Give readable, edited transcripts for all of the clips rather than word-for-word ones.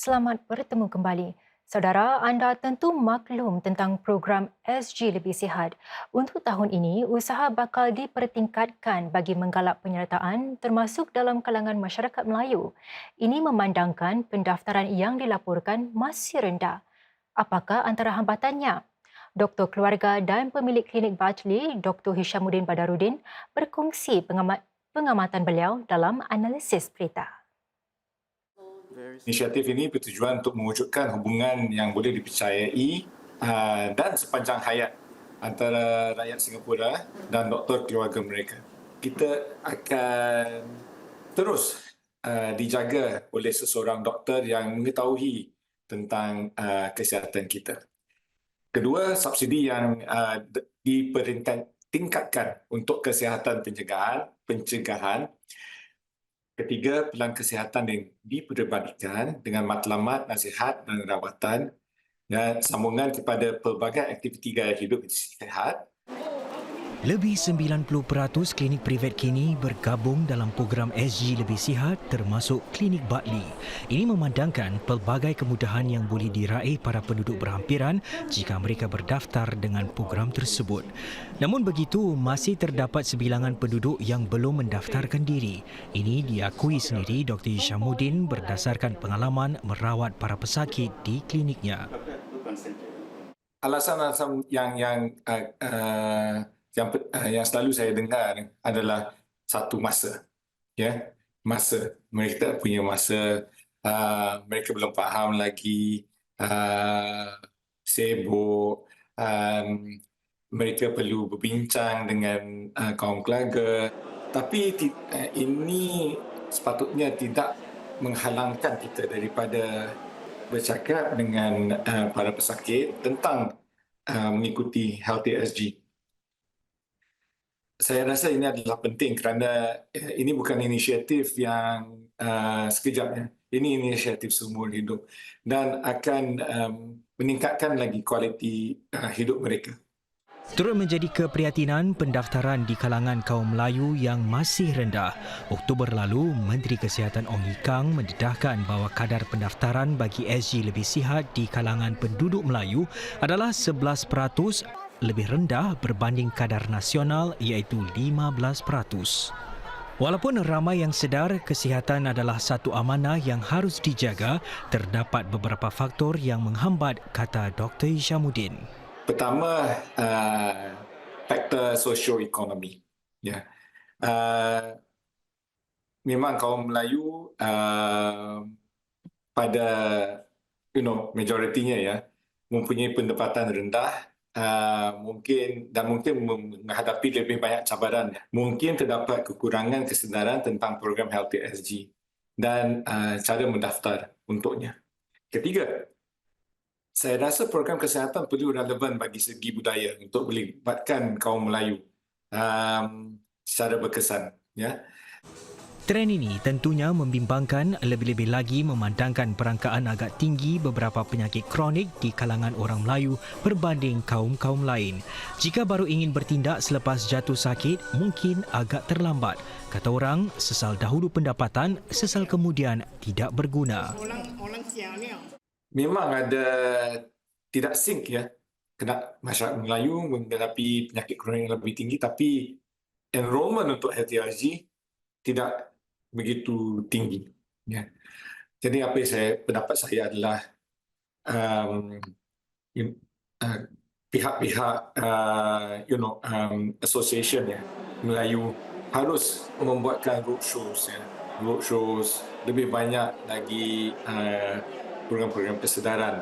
Selamat bertemu kembali. Saudara, anda tentu maklum tentang program SG Lebih Sihat. Untuk tahun ini, usaha bakal dipertingkatkan bagi menggalak penyertaan termasuk dalam kalangan masyarakat Melayu. Ini memandangkan pendaftaran yang dilaporkan masih rendah. Apakah antara hambatannya? Doktor Keluarga dan pemilik klinik Bartley, Dr. Hishamuddin Badarudin, berkongsi pengamatan beliau dalam analisis berita. Inisiatif ini bertujuan untuk mewujudkan hubungan yang boleh dipercayai dan sepanjang hayat antara rakyat Singapura dan doktor keluarga mereka. Kita akan terus dijaga oleh seseorang doktor yang mengetahui tentang kesihatan kita. Kedua, subsidi yang dipertingkatkan untuk kesihatan pencegahan. Ketiga, pelan kesihatan yang diperdebatkan dengan matlamat, nasihat dan rawatan dan sambungan kepada pelbagai aktiviti gaya hidup sihat. Lebih 90% klinik privat kini bergabung dalam program SG Lebih Sihat termasuk klinik Bartley. Ini memandangkan pelbagai kemudahan yang boleh diraih para penduduk berhampiran jika mereka berdaftar dengan program tersebut. Namun begitu, masih terdapat sebilangan penduduk yang belum mendaftarkan diri. Ini diakui sendiri Dr. Hishamuddin berdasarkan pengalaman merawat para pesakit di kliniknya. Alasan-alasan yang selalu saya dengar adalah satu masa, masa mereka punya masa, mereka belum faham lagi, sibuk, mereka perlu berbincang dengan kaum keluarga, tapi ini sepatutnya tidak menghalangkan kita daripada bercakap dengan para pesakit tentang mengikuti Healthy SG. Saya rasa ini adalah penting kerana ini bukan inisiatif yang sekejap. Ini inisiatif seumur hidup dan akan meningkatkan lagi kualiti hidup mereka. Turut menjadi keprihatinan pendaftaran di kalangan kaum Melayu yang masih rendah. Oktober lalu, Menteri Kesihatan Ong Ye Kung mendedahkan bahawa kadar pendaftaran bagi SG Lebih Sihat di kalangan penduduk Melayu adalah 11% lebih rendah berbanding kadar nasional iaitu 15%. Walaupun ramai yang sedar kesihatan adalah satu amanah yang harus dijaga, terdapat beberapa faktor yang menghambat, kata Dr. Hishamuddin. Pertama, faktor sosioekonomi. Memang kaum Melayu pada majoritinya mempunyai pendapatan rendah, mungkin menghadapi lebih banyak cabaran. Mungkin terdapat kekurangan kesedaran tentang program Healthy SG dan cara mendaftar untuknya. Ketiga, saya rasa program kesihatan perlu relevan bagi segi budaya untuk melibatkan kaum Melayu secara berkesan. Trend ini tentunya membimbangkan, lebih-lebih lagi memandangkan perangkaan agak tinggi beberapa penyakit kronik di kalangan orang Melayu berbanding kaum-kaum lain. Jika baru ingin bertindak selepas jatuh sakit, mungkin agak terlambat. Kata orang, sesal dahulu pendapatan, sesal kemudian tidak berguna. Memang ada tidak sync kena masyarakat Melayu menghadapi penyakit kronik yang lebih tinggi, tapi enrolment untuk Healthy SG tidak begitu tinggi. Jadi pendapat saya adalah pihak-pihak association Melayu harus membuatkan roadshows lebih banyak lagi program-program kesedaran.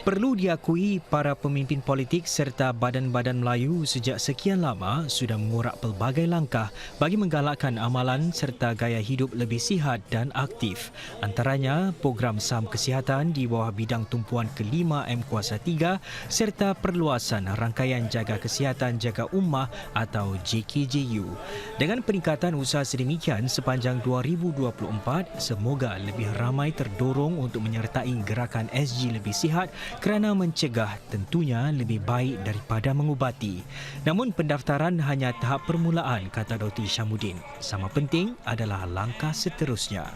Perlu diakui para pemimpin politik serta badan-badan Melayu sejak sekian lama sudah mengorak pelbagai langkah bagi menggalakkan amalan serta gaya hidup lebih sihat dan aktif. Antaranya program SAM Kesihatan di bawah bidang tumpuan kelima M Kuasa 3 serta perluasan rangkaian Jaga Kesihatan Jaga Ummah atau JKJU. Dengan peningkatan usaha sedemikian sepanjang 2024, semoga lebih ramai terdorong untuk menyertai gerakan SG Lebih Sihat kerana mencegah tentunya lebih baik daripada mengubati. Namun pendaftaran hanya tahap permulaan, kata Dr. Hishamuddin. Sama penting adalah langkah seterusnya.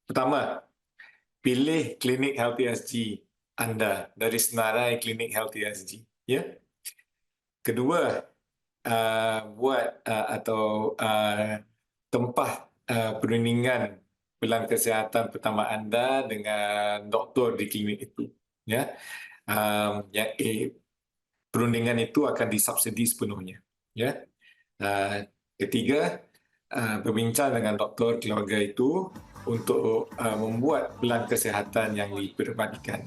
Pertama, pilih klinik Healthy SG anda dari senarai klinik Healthy SG. Ya. Kedua, buat atau tempah perundingan pelan kesihatan pertama anda dengan doktor di klinik itu. Ya, perundingan itu akan disubsidi sepenuhnya. Ya. Ketiga, berbincang dengan doktor keluarga itu untuk membuat pelan kesihatan yang diperbandingkan.